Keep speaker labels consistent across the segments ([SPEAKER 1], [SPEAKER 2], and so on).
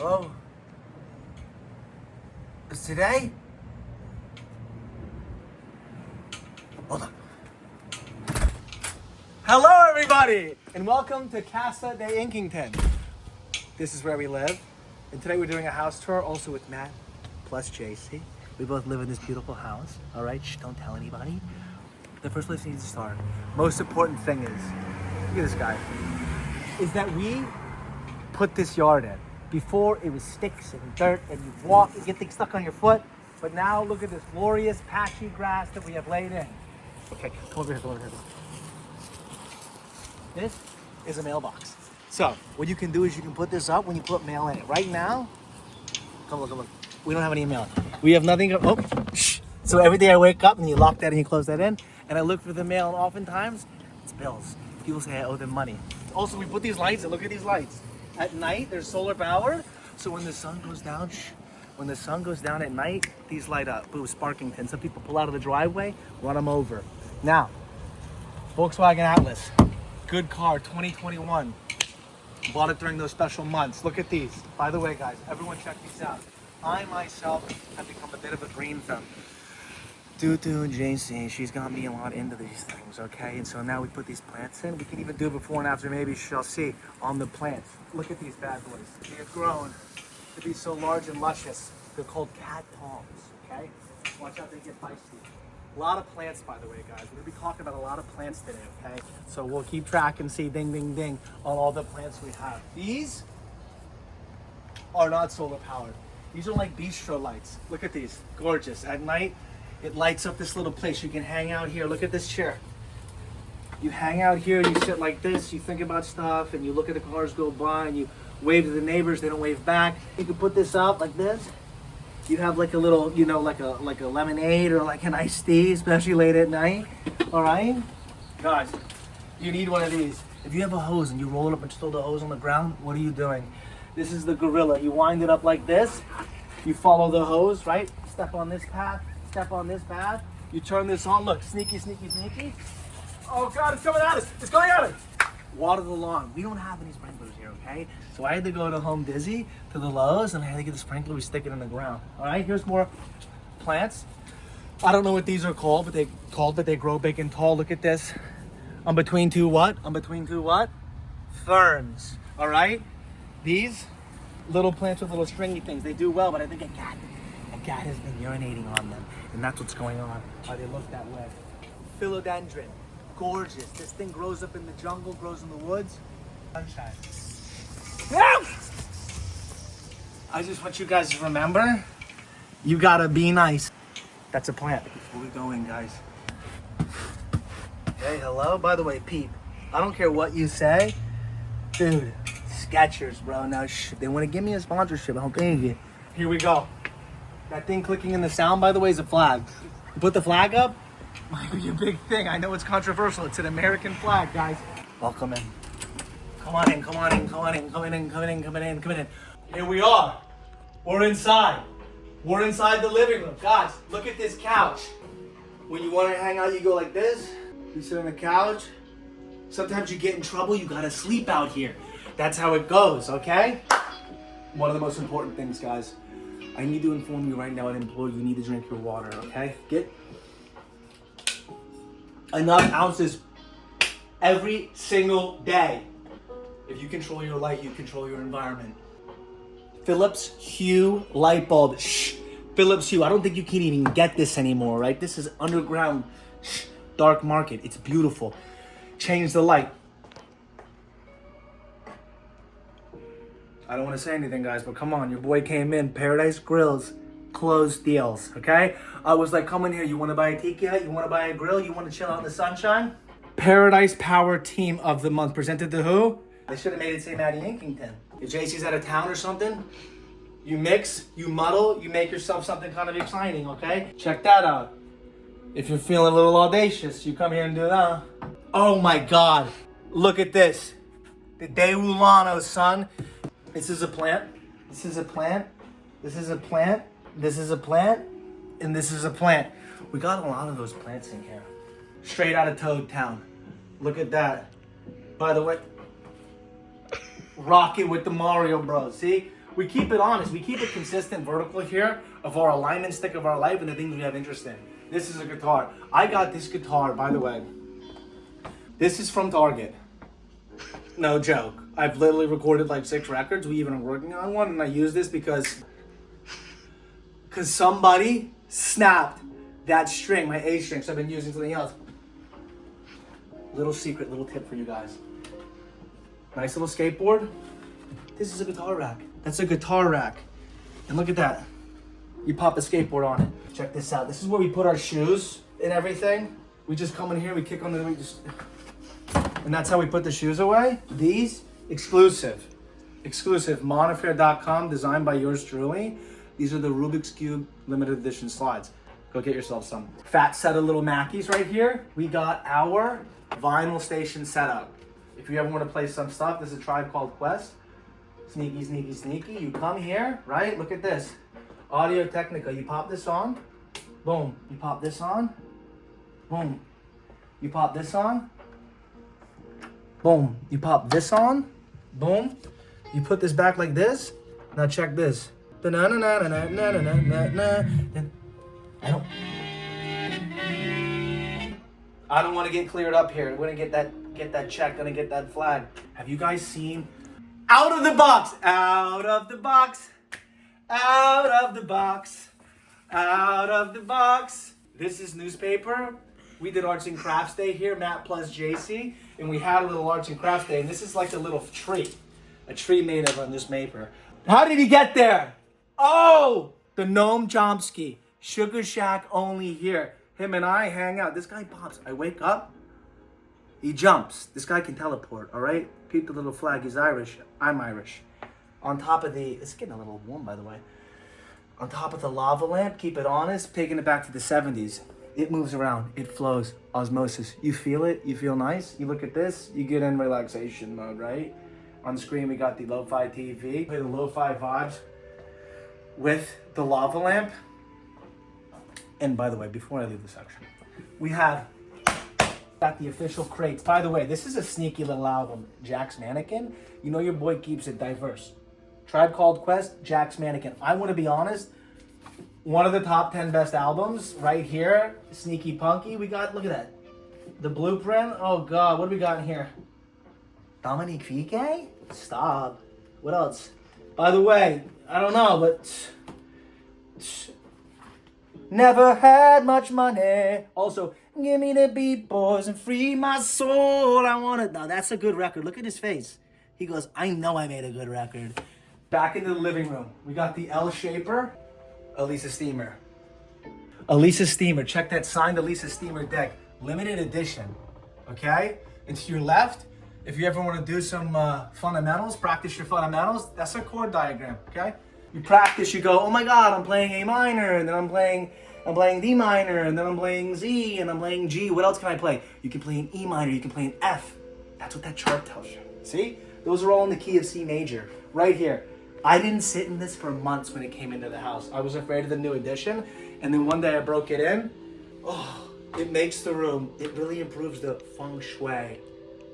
[SPEAKER 1] Hello? It's today? Hold on. Hello, everybody, and welcome to Casa de Inkington. This is where we live, and today we're doing a house tour, also with Matt plus JC. We both live in this beautiful house. All right, shh, don't tell anybody. The first place we need to start, most important thing is, look at this guy, is that we put this yard in. Before it was sticks and dirt and you walk and get things stuck on your foot. But now look at this glorious patchy grass that we have laid in. Okay, come over here, come over here. This is a mailbox. So what you can do is you can put this up when you put mail in it. Right now, come look. We don't have any mail. We have nothing, shh. So every day I wake up and you lock that and you close that in. And I look for the mail and oftentimes it's bills. People say I owe them money. Also, we put these lights and look at these lights. At night, they're solar powered, so when the sun goes down, at night, these light up. Boom, Sparkington. Some people pull out of the driveway, run them over. Now, Volkswagen Atlas, good car, 2021. Bought it during those special months. Look at these. By the way, guys, everyone check these out. I myself have become a bit of a green thumb. Due to JC, she's got me a lot into these things, okay? And so now we put these plants in. We can even do before and after, maybe you shall see, on the plants. Look at these bad boys. They have grown to be so large and luscious. They're called cat palms, okay? Watch out, they get feisty. A lot of plants, by the way, guys. We're gonna be talking about a lot of plants today, okay? So we'll keep track and see ding, ding, ding on all the plants we have. These are not solar powered. These are like bistro lights. Look at these, gorgeous. At night, it lights up this little place. You can hang out here. Look at this chair. You hang out here, you sit like this, you think about stuff, and you look at the cars go by, and you wave to the neighbors, they don't wave back. You can put this up like this. You have like a little, you know, like a lemonade or like an iced tea, especially late at night. All right? Guys, you need one of these. If you have a hose and you roll it up and throw the hose on the ground, what are you doing? This is the gorilla. You wind it up like this. You follow the hose, right? Step on this path. Step on this path, you turn this on, look, sneaky, sneaky, sneaky. Oh God, it's coming at us, it's going at us. Water the lawn. We don't have any sprinklers here, okay? So I had to go to Home Dizzy, to the Lowe's, and I had to get the sprinkler, we stick it in the ground. All right, here's more plants. I don't know what these are called, but they grow big and tall. Look at this. I'm between two what? Ferns, all right? These little plants with little stringy things, they do well, but I think a cat has been urinating on them, and that's what's going on. Why they look that way. Philodendron, gorgeous. This thing grows up in the jungle, grows in the woods. Sunshine. I just want you guys to remember, you gotta be nice. That's a plant. Before we go in, guys. Hey, hello. By the way, Pete, I don't care what you say, dude. Skechers, bro. Now, if they want to give me a sponsorship, I'll pay you. Here we go. That thing clicking in the sound, by the way, is a flag. You put the flag up, might be a big thing. I know it's controversial. It's an American flag, guys. Welcome in. Come on in, come on in, come on in, come in, come in, come in, come in. Here we are. We're inside. We're inside the living room. Guys, look at this couch. When you want to hang out, you go like this. You sit on the couch. Sometimes you get in trouble. You gotta sleep out here. That's how it goes, okay? One of the most important things, guys. I need to inform you right now and implore you need to drink your water, okay? Get enough ounces every single day. If you control your light, you control your environment. Philips Hue light bulb. Shh. Philips Hue. I don't think you can even get this anymore, right? This is underground, dark market. It's beautiful. Change the light. I don't want to say anything, guys, but come on. Your boy came in. Paradise Grill's closed deals, okay? I was like, come in here. You want to buy a tiki hut? You want to buy a grill? You want to chill out in the sunshine? Paradise Power Team of the Month. Presented to who? They should have made it say MattyInk's. If JC's out of town or something, you mix, you muddle, you make yourself something kind of exciting, okay? Check that out. If you're feeling a little audacious, you come here and do that. Oh my God. Look at this. The Deulano, son. This is a plant, this is a plant, this is a plant, this is a plant, and this is a plant. We got a lot of those plants in here. Straight out of Toad Town. Look at that. By the way, rocking with the Mario Bros. See? We keep it honest. We keep it consistent vertical here of our alignment stick of our life and the things we have interest in. This is a guitar. I got this guitar, by the way. This is from Target. No joke. I've literally recorded like 6 records. We even are working on one, and I use this because somebody snapped that string, my A string, so I've been using something else. Little secret, little tip for you guys. Nice little skateboard. This is a guitar rack. That's a guitar rack. And look at that. You pop a skateboard on it. Check this out. This is where we put our shoes and everything. We just come in here, we kick on the, and that's how we put the shoes away. These, exclusive, monofair.com, designed by yours truly. These are the Rubik's Cube limited edition slides. Go get yourself some. Fat set of little Mackies right here. We got our vinyl station set up. If you ever want to play some stuff, this is a Tribe Called Quest. Sneaky, sneaky, sneaky. You come here, right? Look at this. Audio Technica. You pop this on. Boom. You pop this on. Boom. You pop this on. Boom. You pop this on. Boom. You put this back like this. Now check this. I don't want to get cleared up here. We're gonna get that check. Gonna get that flag. Have you guys seen Out of the Box? Out of the box. Out of the box. Out of the box. This is newspaper. We did Arts and Crafts Day here, Matt plus JC, and we had a little Arts and Crafts Day, and this is like a little tree. A tree made of newspaper. How did he get there? Oh! The Noam Chomsky. Sugar Shack only here. Him and I hang out. This guy pops. I wake up. He jumps. This guy can teleport, all right? Peep the little flag. He's Irish. I'm Irish. On top of the... It's getting a little warm, by the way. On top of the lava lamp. Keep it honest. Taking it back to the 70s. It moves around. It flows. Osmosis. You feel it. You feel nice. You look at this. You get in relaxation mode, right? On screen, we got the lo-fi TV. Play the lo-fi vibes with the lava lamp. And by the way, before I leave the section, we have got the official crates. By the way, this is a sneaky little album, Jack's Mannequin. You know your boy keeps it diverse. Tribe Called Quest, Jack's Mannequin. I want to be honest, one of the top 10 best albums right here. Sneaky Punky. We got, look at that. The Blueprint. Oh God, what do we got in here? Dominique Fike? Stop. What else? By the way, I don't know, but never had much money. Also, give me the beat, boys, and free my soul. I want it. Now, that's a good record. Look at his face. He goes, I know I made a good record. Back into the living room. We got the L Shaper, Elisa Steamer. Elisa Steamer. Check that signed Elisa Steamer deck. Limited edition. Okay? And to your left, if you ever want to do some fundamentals, practice your fundamentals, that's a chord diagram, okay? You practice, you go, oh my God, I'm playing A minor, and then I'm playing D minor, and then I'm playing Z, and I'm playing G. What else can I play? You can play an E minor, you can play an F. That's what that chart tells you. See? Those are all in the key of C major, right here. I didn't sit in this for months when it came into the house. I was afraid of the new edition, and then one day I broke it in. Oh, it makes the room, it really improves the feng shui.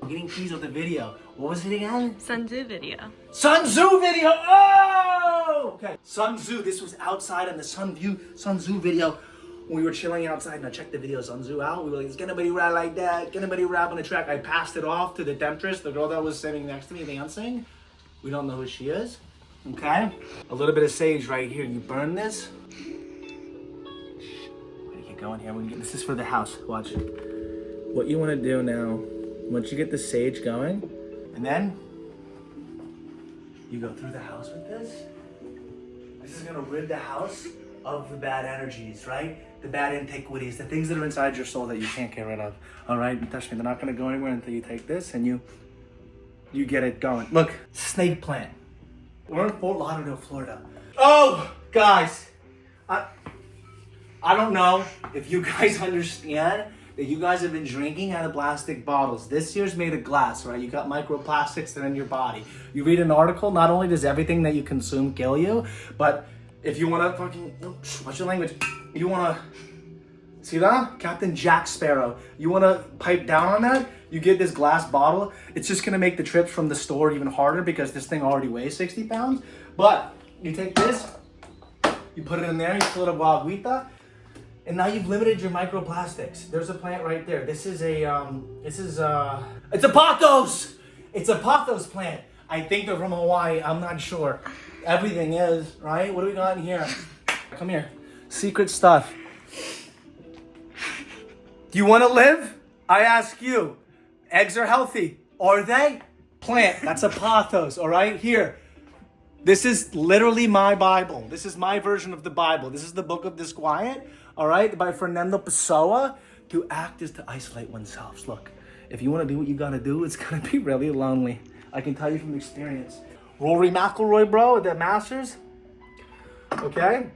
[SPEAKER 1] I'm getting teased with the video. What was it again?
[SPEAKER 2] Sun Tzu video.
[SPEAKER 1] Sun Tzu video! Oh! Okay. Sun Tzu. This was outside in the Sun Tzu video. When we were chilling outside. Now check the video Sun Tzu out. We were like, it's gonna be rap like that. Gonna be rap on the track. I passed it off to the temptress, the girl that was sitting next to me dancing. We don't know who she is. Okay? A little bit of sage right here. You burn this. Where do you get going here? This is for the house. Watch it. What you want to do now, once you get the sage going, and then you go through the house with this. This is gonna rid the house of the bad energies, right? The bad antiquities, the things that are inside your soul that you can't get rid of. All right, and trust me, they're not gonna go anywhere until you take this and you get it going. Look, snake plant. We're in Fort Lauderdale, Florida. Oh, guys, I don't know if you guys understand that you guys have been drinking out of plastic bottles. This year's made of glass, right? You got microplastics that are in your body. You read an article, not only does everything that you consume kill you, but if you want to fucking, watch your language, you want to, see that? Captain Jack Sparrow. You want to pipe down on that? You get this glass bottle. It's just going to make the trips from the store even harder because this thing already weighs 60 pounds. But you take this, you put it in there, you fill it with agüita, and now you've limited your microplastics. There's a plant right there. This is it's a pothos! It's a pothos plant. I think they're from Hawaii, I'm not sure. Everything is, right? What do we got in here? Come here. Secret stuff. Do you want to live? I ask you. Eggs are healthy. Are they? Plant. That's a pothos, all right? Here. This is literally my Bible. This is my version of the Bible. This is the Book of Disquiet, all right, by Fernando Pessoa. To act is to isolate oneself. Look, if you want to do what you got to do, it's going to be really lonely. I can tell you from experience. Rory McIlroy, bro, at the Masters. Okay?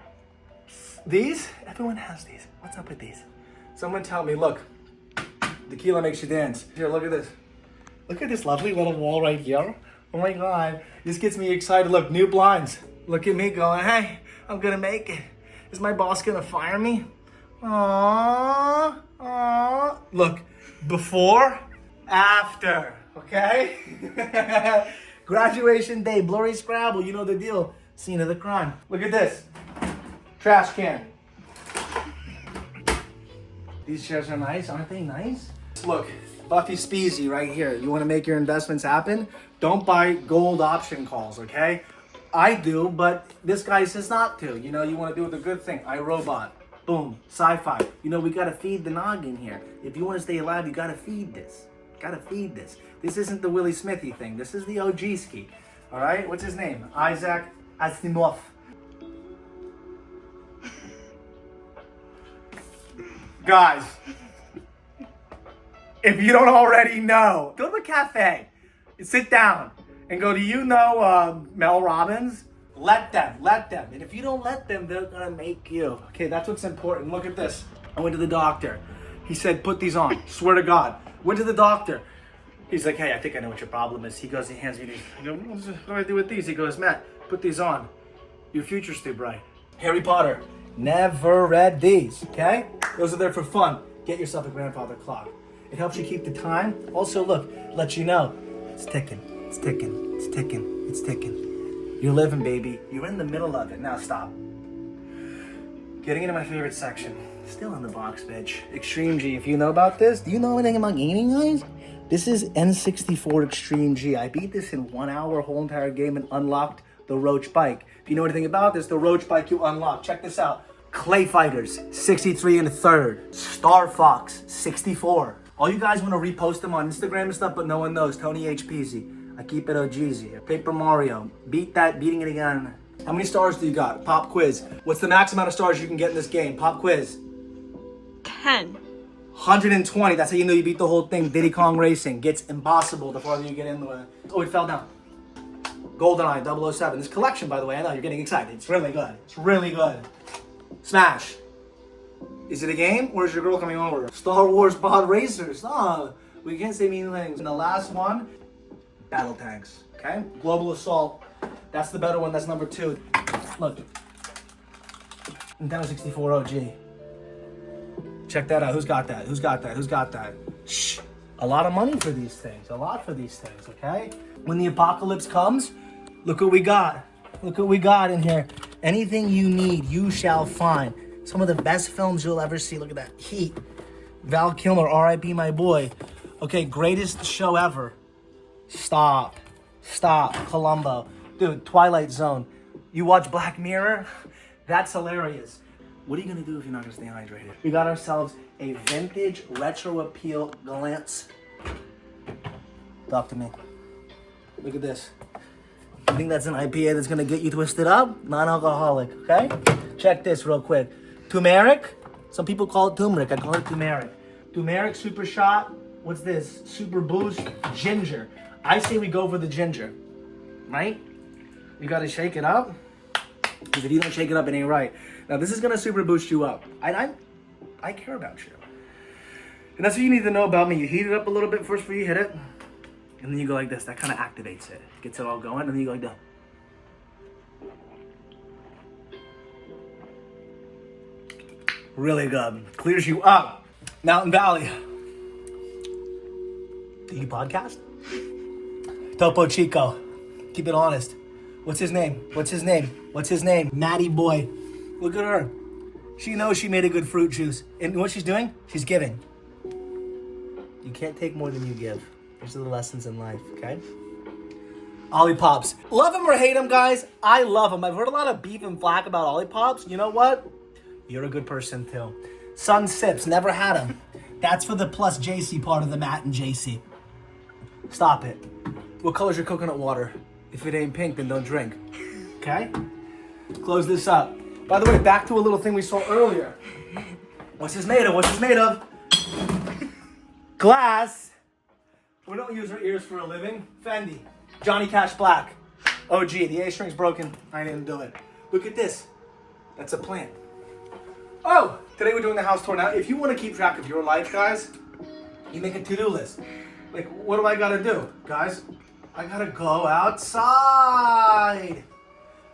[SPEAKER 1] These, everyone has these. What's up with these? Someone tell me, look, tequila makes you dance. Here, look at this. Look at this lovely little wall right here. Oh my God, this gets me excited. Look, new blinds. Look at me going, hey, I'm gonna make it. Is my boss gonna fire me? Aww, aww. Look, before, after, okay? Graduation day, blurry Scrabble, you know the deal. Scene of the crime. Look at this, trash can. These chairs are nice, aren't they nice? Look, Buffy Speezy right here. You want to make your investments happen? Don't buy gold option calls, okay? I do, but this guy says not to. You know, you want to do the good thing. iRobot. Boom. Sci-fi. You know, we got to feed the noggin here. If you want to stay alive, you got to feed this. Got to feed this. This isn't the Willie Smithy thing. This is the OG ski. All right? What's his name? Isaac Asimov. Guys, if you don't already know, go to a cafe, sit down, and go, do you know Mel Robbins? Let them. And if you don't let them, they're gonna make you. Okay, that's what's important. Look at this. I went to the doctor. He said, put these on. Swear to God. Went to the doctor. He's like, hey, I think I know what your problem is. He goes, he hands me these. I go, what do I do with these? He goes, Matt, put these on. Your future's too bright. Harry Potter. Never read these, okay? Those are there for fun. Get yourself a grandfather clock. It helps you keep the time. Also, look, let you know, it's ticking, it's ticking, it's ticking, it's ticking. You're living, baby. You're in the middle of it. Now stop. Getting into my favorite section. Still in the box, bitch. Extreme G. If you know about this, do you know anything about gaming, guys? This is N64 Extreme G. I beat this in 1 hour, whole entire game, and unlocked the Roach bike. If you know anything about this, the Roach bike you unlock. Check this out. Clay Fighters, 63 and a third. Star Fox, 64. All you guys want to repost them on Instagram and stuff, but no one knows. Tony H. Peasy. I keep it OGZ. Paper Mario. Beating it again. How many stars do you got? Pop quiz. What's the max amount of stars you can get in this game? Pop quiz.
[SPEAKER 2] 10.
[SPEAKER 1] 120. That's how you know you beat the whole thing. Diddy Kong Racing. Gets impossible the farther you get into it. Oh, it fell down. GoldenEye 007. This collection, by the way, I know you're getting excited. It's really good. It's really good. Smash. Is it a game or is your girl coming over? Star Wars Pod Racers. Oh, we can't say mean things. And the last one, Battle Tanks. Okay? Global Assault. That's the better one. That's number 2. Look. Nintendo 64 OG. Check that out. Who's got that? Who's got that? Who's got that? Shh. A lot of money for these things. A lot for these things, okay? When the apocalypse comes, look what we got. Look what we got in here. Anything you need, you shall find. Some of the best films you'll ever see. Look at that. Heat. Val Kilmer, R.I.P. my boy. Okay, greatest show ever. Stop. Columbo. Dude, Twilight Zone. You watch Black Mirror? That's hilarious. What are you gonna do if you're not gonna stay hydrated? We got ourselves a vintage retro appeal glance. Talk to me. Look at this. You think that's an IPA that's gonna get you twisted up? Non-alcoholic, okay? Check this real quick. Turmeric. Some people call it turmeric. I call it turmeric. Turmeric super shot. What's this? Super boost ginger. I say we go for the ginger, right? You gotta shake it up. Because if you don't shake it up, it ain't right. Now this is gonna super boost you up. I care about you. And that's what you need to know about me. You heat it up a little bit first before you hit it. And then you go like this. That kind of activates it. Gets it all going. And then you go like that. Really good. Clears you up. Mountain Valley. Do you podcast? Topo Chico. Keep it honest. What's his name? What's his name? What's his name? Matty boy. Look at her. She knows she made a good fruit juice. And what she's doing? She's giving. You can't take more than you give. These are the lessons in life, okay? Ollipops. Love them or hate them, guys. I love them. I've heard a lot of beef and flack about Ollipops. You know what? You're a good person, too. Sun Sips. Never had them. That's for the plus JC part of the Matt and JC. Stop it. What color's your coconut water? If it ain't pink, then don't drink. Okay? Close this up. By the way, back to a little thing we saw earlier. What's this made of? What's this made of? Glass. We don't use our ears for a living. Fendi. Johnny Cash Black. OG. The A string's broken. I didn't do it. Look at this. That's a plant. Oh! Today we're doing the house tour. Now, if you want to keep track of your life, guys, you make a to-do list. Like, what do I gotta do? Guys, I gotta go outside.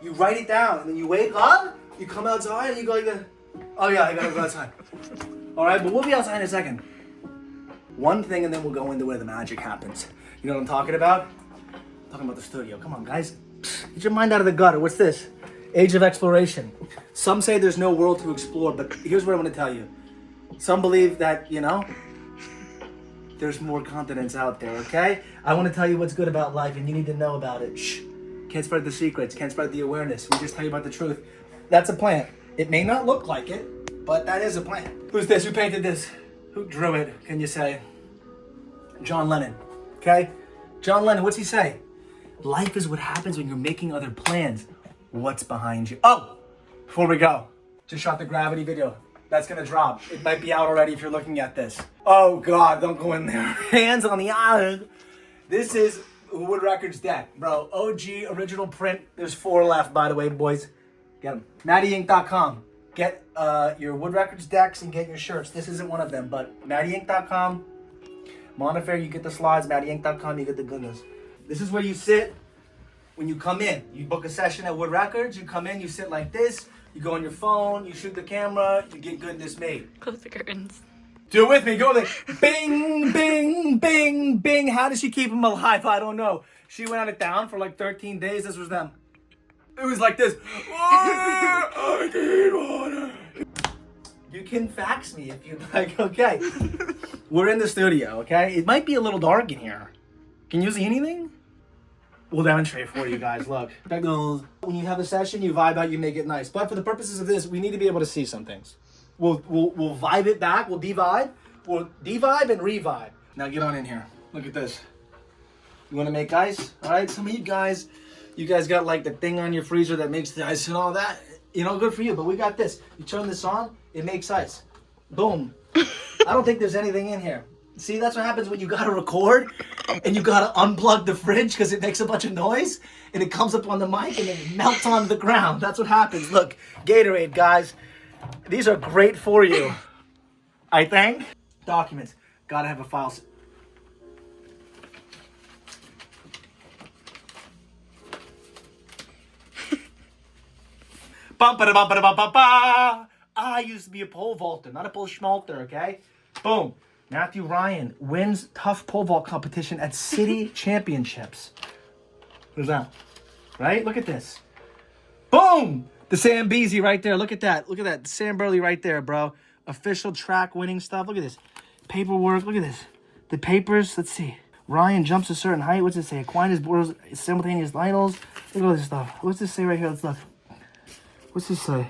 [SPEAKER 1] You write it down, and then you wake up, you come outside, and you go like that. Oh yeah, I gotta go outside. All right, but we'll be outside in a second. One thing, and then we'll go into where the magic happens. You know what I'm talking about? I'm talking about the studio. Come on, guys. Get your mind out of the gutter. What's this? Age of exploration. Some say there's no world to explore, but here's what I'm gonna tell you. Some believe that, you know, there's more continents out there, okay? I want to tell you what's good about life, and you need to know about it. Shh. Can't spread the secrets, can't spread the awareness. We just tell you about the truth. That's a plant. It may not look like it, but that is a plant. Who's this? Who painted this? Who drew it, can you say? John Lennon, okay? John Lennon, what's he say? Life is what happens when you're making other plans. What's behind you? Oh, before we go, just shot the Gravity video. That's gonna drop. It might be out already if you're looking at this. Oh God, don't go in there. Hands on the eye. This is Wood Records deck, bro. OG original print. There's 4 left, by the way, boys. Get them. MattyInk's.com. Get your Wood Records decks and get your shirts. This isn't one of them, but MattyInk's.com. Monofair, you get the slides. MattyInk's.com, you get the goodness. This is where you sit when you come in. You book a session at Wood Records. You come in, you sit like this. You go on your phone, you shoot the camera, you get goodness made.
[SPEAKER 2] Close the curtains.
[SPEAKER 1] Do it with me. Go like bing, bing, bing, bing. How does she keep them alive? I don't know. She went on it down for like 13 days. This was them. It was like this. I need water. You can fax me if you like. Okay. We're in the studio, okay? It might be a little dark in here. Can you see anything? We'll demonstrate for you guys. Look. That goes. When you have a session, you vibe out, you make it nice. But for the purposes of this, we need to be able to see some things. We'll vibe it back. We'll de-vibe. We'll de-vibe and re-vibe. Now get on in here. Look at this. You want to make ice? All right. Some of you guys got like the thing on your freezer that makes the ice and all that. You know, good for you. But we got this. You turn this on, it makes ice. Boom. I don't think there's anything in here. See, that's what happens when you gotta record and you gotta unplug the fridge because it makes a bunch of noise and it comes up on the mic and it melts on the ground. That's what happens. Look, Gatorade, guys. These are great for you. I think. Documents. Gotta have a file. Bum-ba-da-bum-ba-da-bum-ba-ba. I used to be a pole vaulter, not a pole schmalter, okay? Boom. Matthew Ryan wins tough pole vault competition at city championships. Who's that? Right? Look at this. Boom! The Sam Beasy right there. Look at that. Look at that. Sam Burley right there, bro. Official track winning stuff. Look at this. Paperwork. Look at this. The papers. Let's see. Ryan jumps a certain height. What's it say? Aquinas borders simultaneous finals. Look at all this stuff. What's this say right here? Let's look. What's this say?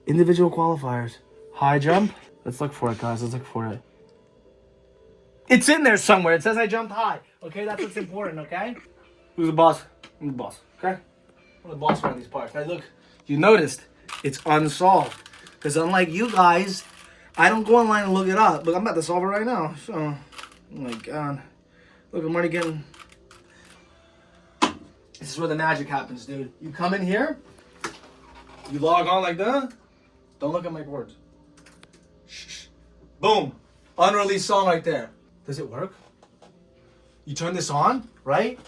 [SPEAKER 1] Individual qualifiers. High jump. Let's look for it, guys. Let's look for it. It's in there somewhere. It says I jumped high. Okay, that's what's important, okay? Who's the boss? I'm the boss, okay? I'm the boss around these parts. Now look, you noticed it's unsolved. Because unlike you guys, I don't go online and look it up. But I'm about to solve it right now. So, oh my God. Look, I'm already getting... This is where the magic happens, dude. You come in here, you log on like that. Don't look at my words. Shh. Boom. Unreleased song right there. Does it work? You turn this on, right?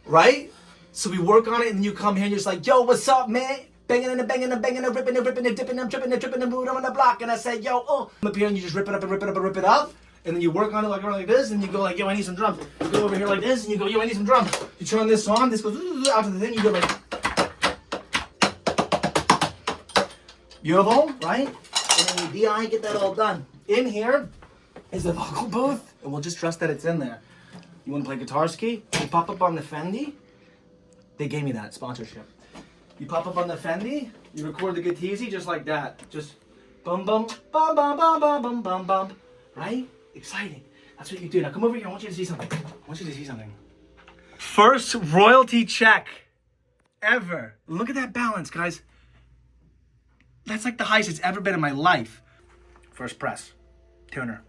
[SPEAKER 1] Right? So we work on it and then you come here and you're just like, yo, what's up, man? Banging and a banging and banging and ripping and ripping and dipping and tripping and tripping and moving on the block. And I say, yo, oh. Come up here and you just rip it up and rip it up and rip it up. And then you work on it like this. And you go like, yo, I need some drums. You go over here like this. And you go, yo, I need some drums. You turn this on. This goes out to the thing. You go like. Beautiful, right? And then you DI, get that all done. In here is a vocal booth. And we'll just trust that it's in there. You want to play guitar ski? You pop up on the Fendi. They gave me that sponsorship. You pop up on the Fendi. You record the Gateezy just like that. Just bum bum bum bum bum bum bum bum bum. Right? Exciting. That's what you do. Now come over here. I want you to see something. First royalty check ever. Look at that balance, guys. That's like the highest it's ever been in my life. First press. Tuner.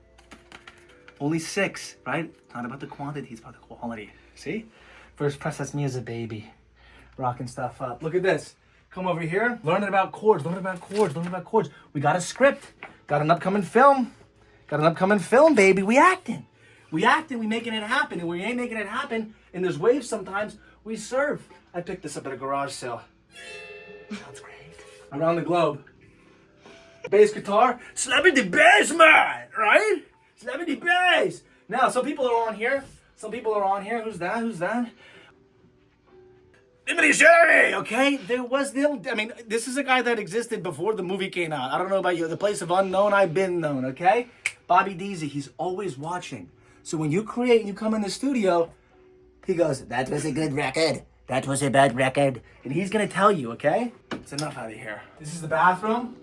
[SPEAKER 1] Only 6, right? Not about the quantity, it's about the quality. See? First press, that's me as a baby. Rocking stuff up. Look at this. Come over here. Learning about chords. We got a script. Got an upcoming film. Baby. We acting. We making it happen. And when we ain't making it happen, and there's waves sometimes, we surf. I picked this up at a garage sale. Sounds great. Around the globe. Bass guitar. Slapping the bass, man! Right? Slapping the bass! Now, some people are on here. Who's that? Dimity Sherry! Okay? This is a guy that existed before the movie came out. I don't know about you. The place of unknown, I've been known, okay? Bobby Deasy, he's always watching. So when you create and you come in the studio, he goes, that was a good record. That was a bad record. And he's gonna tell you, okay? It's enough out of here. This is the bathroom.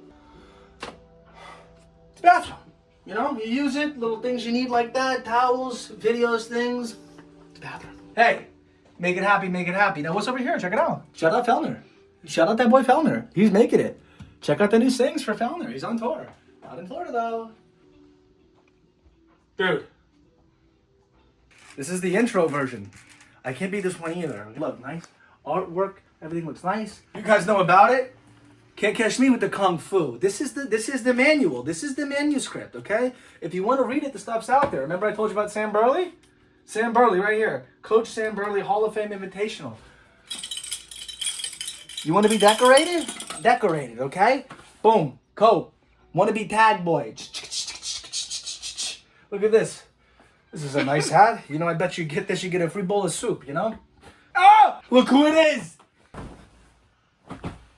[SPEAKER 1] It's a bathroom. You know, you use it, little things you need like that, towels, videos, things. It's a bathroom. Hey, make it happy. Now what's over here? Check it out. Shout out Fellner. Shout out that boy Fellner. He's making it. Check out the new sings for Fellner. He's on tour. Not in Florida though. Dude. This is the intro version. I can't beat this one either. Look, nice artwork. Everything looks nice. You guys know about it? Can't catch me with the kung fu. This is the manual. This is the manuscript, okay? If you want to read it, the stuff's out there. Remember I told you about Sam Burley? Sam Burley right here. Coach Sam Burley Hall of Fame Invitational. You want to be decorated? Decorated, okay? Boom. Coat. Want to be tag boy. Look at this. This is a nice hat. You know, I bet you get this, you get a free bowl of soup, you know? Oh! Look who it is!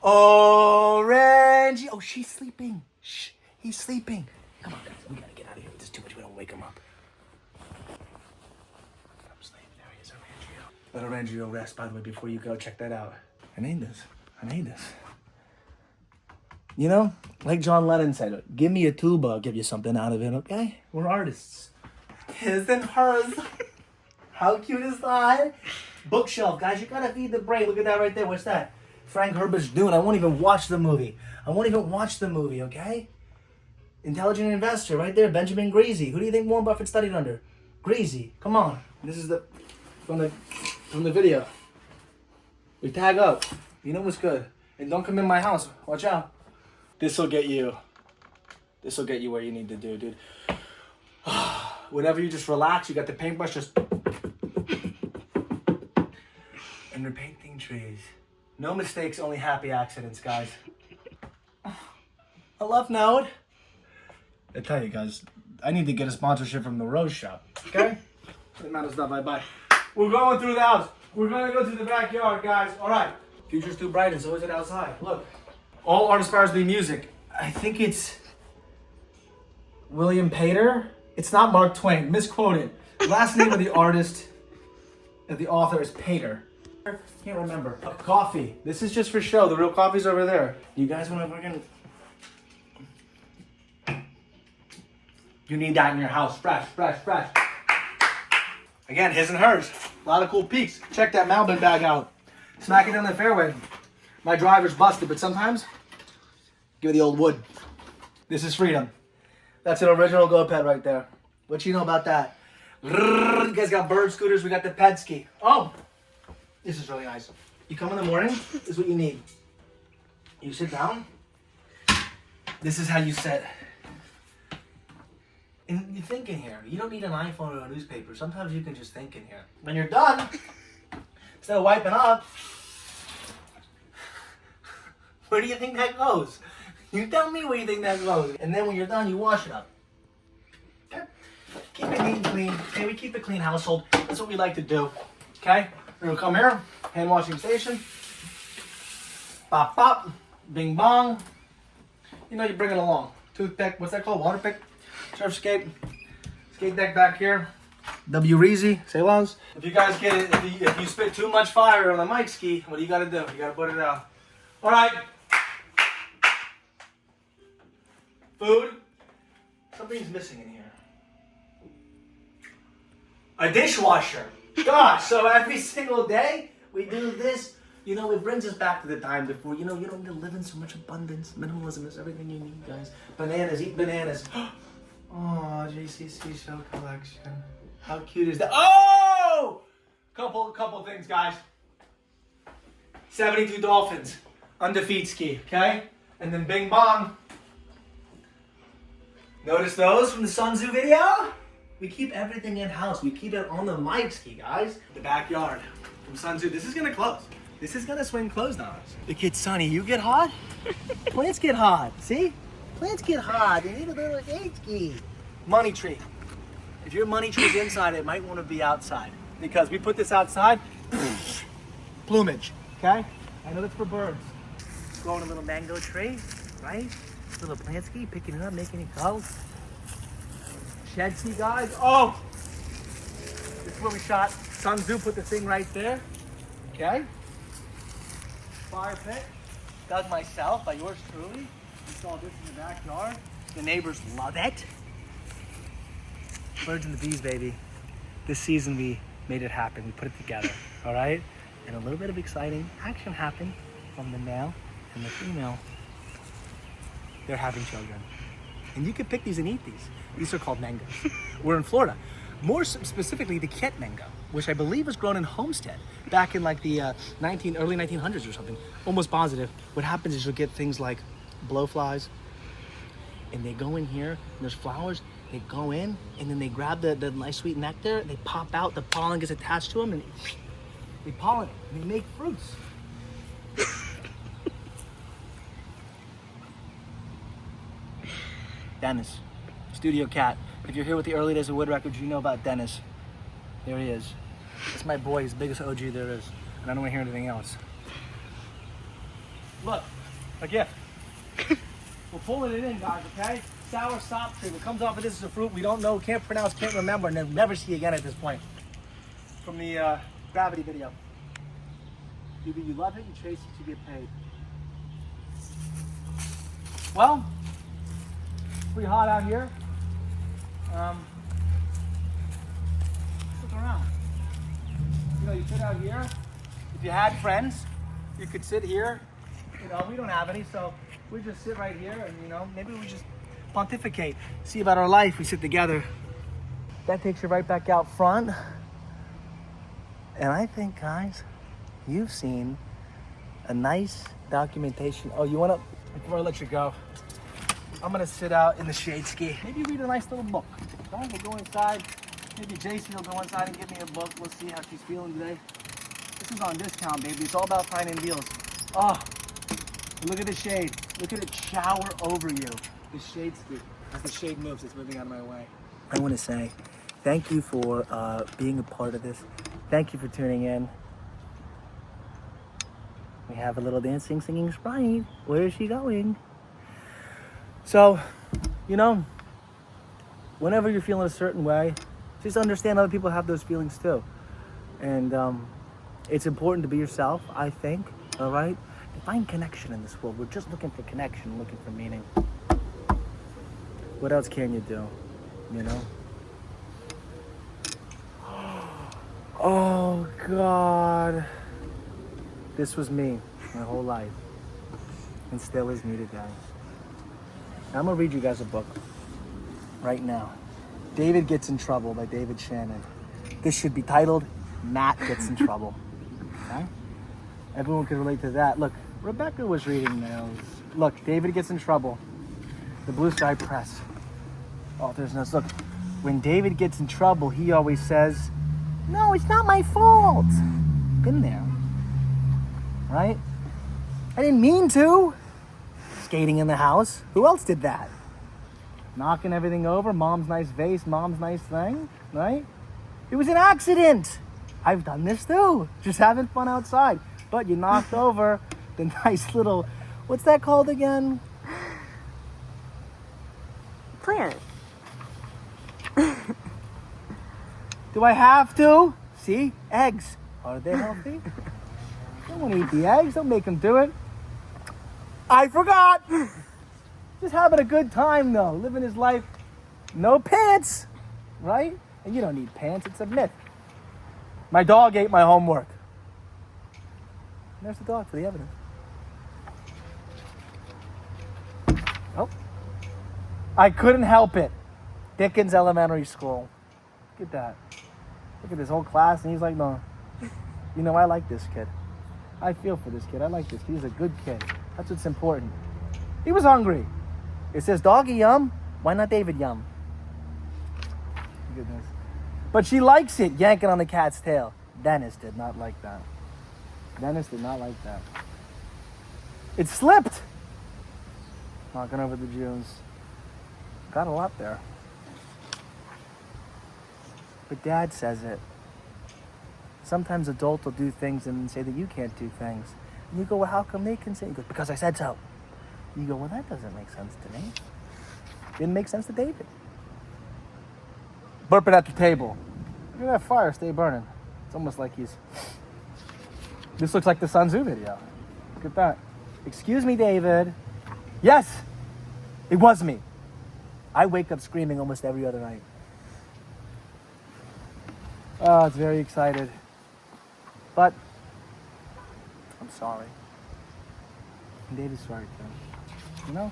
[SPEAKER 1] Orange. Oh, she's sleeping. Shh, he's sleeping. Come on, guys. We gotta get out of here. This is too much. We don't wake him up. I'm sleeping. There he is, Orangio. Let Orangio rest, by the way, before you go. Check that out. I made this. You know, like John Lennon said, give me a tuba, I'll give you something out of it, okay? We're artists. His and hers. How cute is that? Bookshelf, guys, you gotta feed the brain. Look at that right there. What's that? Frank Herbert's Dune. I won't even watch the movie, okay? Intelligent investor, right there. Benjamin Greasy. Who do you think Warren Buffett studied under? Greasy. Come on. This is from the video. We tag up. You know what's good. And don't come in my house. Watch out. This'll get you where you need to do, dude. Whenever you just relax, you got the paintbrush just... And we're painting trees. No mistakes, only happy accidents, guys. A love note. I tell you guys, I need to get a sponsorship from the Rose Shop, okay? The amount of stuff I buy. We're going through the house. We're gonna go to the backyard, guys. All right. Future's too bright and so is it outside. Look. All art aspires to be music. I think it's William Pater. It's not Mark Twain. Misquoted. Last name of the artist, of the author is Pater. Can't remember. Coffee. This is just for show. The real coffee's over there. You guys want to fucking... You need that in your house. Fresh. Again, his and hers. A lot of cool peaks. Check that Malbin bag out. Smack it down the fairway. My driver's busted, but sometimes, give it the old wood. This is freedom. That's an original GoPed right there. What you know about that? You guys got bird scooters. We got the Pedski. Oh, this is really nice. You come in the morning, this is what you need. You sit down. This is how you sit. And you think in here. You don't need an iPhone or a newspaper. Sometimes you can just think in here. When you're done, instead of wiping up, Where do you think that goes? You tell me where you think that goes. And then when you're done, you wash it up. Okay? Keep it neat and clean. Okay, we keep a clean household. That's what we like to do. Okay? We're gonna come here, hand washing station. Bop, bop, bing bong. You know, you bring it along. Toothpick, what's that called? Water pick? Surf skate. Skate deck back here. W Reezy, say lows. If you guys get it, if you spit too much fire on the mic ski, what do you gotta do? You gotta put it out. All right. Food. Something's missing in here. A dishwasher. Gosh, so every single day we do this. You know, it brings us back to the time before, you know, you don't need to live in so much abundance. Minimalism is everything you need, guys. Bananas, eat bananas. Oh, JCC show collection. How cute is that? Oh! Couple things, guys. 72 dolphins. Undefeated ski, okay? And then bing bong. Notice those from the Sun Tzu video? We keep everything in-house. We keep it on the mic ski, guys. The backyard from Sun Tzu. This is gonna close. This is gonna swing closed on us. The kid's sunny. You get hot? Plants get hot. See? Plants get hot. They need a little shade ski. Money tree. If your money tree's inside, it might want to be outside. Because we put this outside, plumage, okay? I know that's for birds. Growing a little mango tree, right? Little plant ski, picking it up, making it go. Shed ski, guys. Oh! This is where we shot. Sun Tzu put the thing right there, okay? Fire pit, dug myself by yours truly. Installed this in the backyard. The neighbors love it. Birds and the bees, baby. This season we made it happen. We put it together, all right? And a little bit of exciting action happened from the male and the female. They're having children. And you can pick these and eat these. These are called mangoes. We're in Florida. More specifically, the Kent mango, which I believe was grown in Homestead back in like the early 1900s or something. Almost positive. What happens is you'll get things like blowflies, and they go in here, and there's flowers, they go in, and then they grab the nice sweet nectar, they pop out, the pollen gets attached to them, and they pollinate, and they make fruits. Dennis, studio cat. If you're here with the early days of Wood Records, you know about Dennis. There he is. It's my boy, he's the biggest OG there is. And I don't want to hear anything else. Look, a gift. We're pulling it in, guys, okay? Sour sop tree. What comes off of this is a fruit we don't know, can't pronounce, can't remember, and never see again at this point. From the Gravity video. Either you love it, you chase it, you get paid. Well, it's pretty hot out here. Look around. You know, you sit out here. If you had friends, you could sit here. You know, we don't have any, so we just sit right here and, you know, maybe we just pontificate, see about our life. We sit together. That takes you right back out front. And I think, guys, you've seen a nice documentation. Oh, you want to, before I let you go, I'm going to sit out in the shade ski. Maybe read a nice little book. Okay? We'll go inside. Maybe JC will go inside and give me a book. We'll see how she's feeling today. This is on discount, baby. It's all about finding deals. Oh, look at the shade. Look at it shower over you. The shade ski. As the shade moves, it's moving out of my way. I want to say thank you for being a part of this. Thank you for tuning in. We have a little dancing, singing sprite. Where is she going? So, you know, whenever you're feeling a certain way, just understand other people have those feelings too. And it's important to be yourself, I think, all right? To find connection in this world. We're just looking for connection, looking for meaning. What else can you do, you know? Oh, God. This was me my whole life. And still is me today. I'm going to read you guys a book right now. David Gets in Trouble by David Shannon. This should be titled Matt Gets in Trouble. Okay? Everyone can relate to that. Look, Rebecca was reading those. Look, David Gets in Trouble. The Blue Sky Press. Oh, there's no... Look, when David gets in trouble, he always says, "No, it's not my fault." Been there. Right? I didn't mean to. skating in the house. Who else did that? Knocking everything over, mom's nice vase, mom's nice thing, right? It was an accident. I've done this too, just having fun outside. But you knocked over the nice little, what's that called again?
[SPEAKER 2] Plant.
[SPEAKER 1] Do I have to? See, eggs. Are they healthy? Don't want to eat the eggs, don't make them do it. I forgot. Just having a good time though, living his life. No pants, right? And you don't need pants, it's a myth. My dog ate my homework. There's the dog for the evidence. Oh. I couldn't help it. Dickens Elementary School. Look at that. Look at this whole class, and he's like, no. You know, I like this kid. I feel for this kid. I like this kid. He's a good kid. That's what's important. He was hungry. It says, doggy yum. Why not David yum? Goodness. But she likes it, yanking on the cat's tail. Dennis did not like that. Dennis did not like that. It slipped. Knocking over the Jews. Got a lot there. But Dad says it. Sometimes adults will do things and say that you can't do things. And you go, well, how come they can say it? He goes, because I said so. You go, well, that doesn't make sense to me. Didn't make sense to David. Burping at the table. Look at that fire, stay burning. It's almost like he's... This looks like the Sun Tzu video. Look at that. Excuse me, David. Yes, it was me. I wake up screaming almost every other night. Oh, it's very excited. But I'm sorry. And David's sorry too. You know?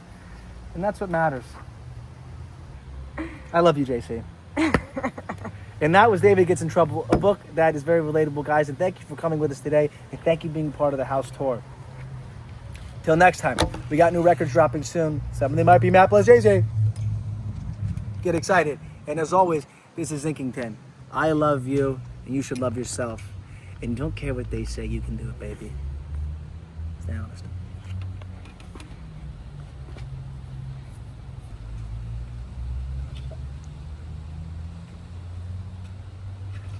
[SPEAKER 1] And that's what matters. I love you, JC. And that was David Gets in Trouble, a book that is very relatable, guys. And thank you for coming with us today. And thank you for being part of the house tour. Till next time, we got new records dropping soon. Some of them might be Matt plus JC. Get excited. And as always, this is Inkington. I love you, and you should love yourself. And don't care what they say, you can do it, baby. Stay honest.